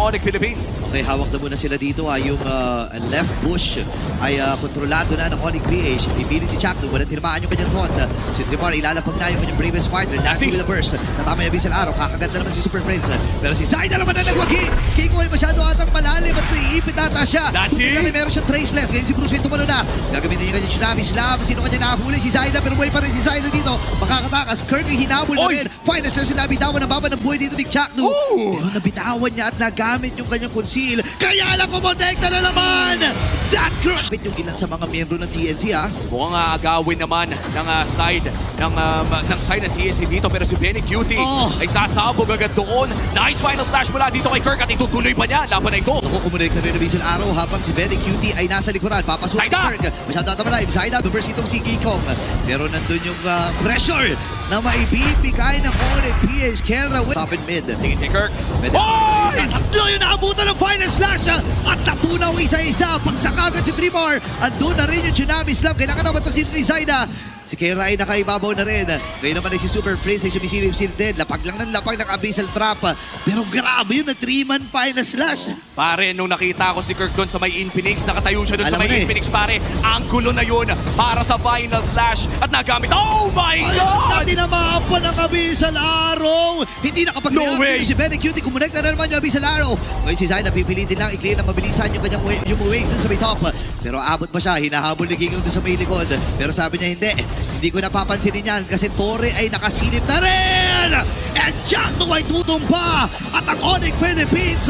Onyx Philippines. Okay, hawak na muna sila dito. Yung left bush ay kontrolado na ng Onyx PH. Pipilit si Chakno. Walang tirmaan yung kanyang taunt. Si Tremor ilalapag na yung kanyang bravest fighter. Lassie with a burst. Natama yung Abyssal Arrow. Kakaganda naman si Super Prince. Pero si Zaida naman na nagwagi. Kiko ay masyado atang malalim at naiipit ata siya. Lassie! Kung meron siya traceless. Ngayon si Bruce Wayne tumalo na. Gagamitin yung kanyang Tsunami Slam. Sino kanya nakahuli? Si Zaida. Pero buhay pa rin si Zaida dito. Makakatakas. Kirk ay hinabol na rin. Final sila sila. Bitawan ang baba ng buhay dito ni Chakno. Pero nabitawan niya at nagamit yung kanyang conceal. Kaya lang kumonekta na naman! That crush! Yung ilan sa mga miyembro ng TNC ha. Mukhang agawin naman ng side ng TNC dito, pero si Benny Cutie ay sasabog agad doon. Nice final slash mula dito kay Kirk at itutuloy pa niya. Laban na ito. Ako kumonekta rin ng Abyssal Arrow habang si Benny Cutie ay nasa likuran. Papasok si Kirk. Masyado atamalive. Zaida, reverse itong si Kikong. Pero nandun yung pressure na maibibigay ng Onyx PH. Kelra with top and mid. Tingin kay Kirk. Tatlo yung naabutan ng final slash at natunaw isa-isa. Pagsakagad si Tremor. Andun na rin yung Tsunami Slam. Kailangan naman ito si Zaida. Si Kera ay nakaibabaw na rin. Ngayon naman ay si Super Prince ay sumisilip-silip din. Lapag lang ng lapag ng Abyssal Trap. Pero grabe yung na 3-man final slash. Pare, nung nakita ko si Kirk doon sa may Infinix, nakatayo siya doon sa may Infinix, pare. Ang gulo na yun para sa final slash at nagamit. Oh my God! Dati na maapa ng Abyssal Arrow. Hindi nakapag-react. No way! Si Benny Cutie, kumonekta na naman yung Abyssal Arrow. Ngayon si Zaida, pipilitin lang i-clear na mabilisan yung kanyang wave dun sa may top. Pero abot pa siya, hinahabol ni Gingaw dun sa may likod. Pero sabi niya hindi ko napapansinin yan kasi Torre ay nakasilip na rin! And Chakno ay tutumpa at ang Onyx Philippines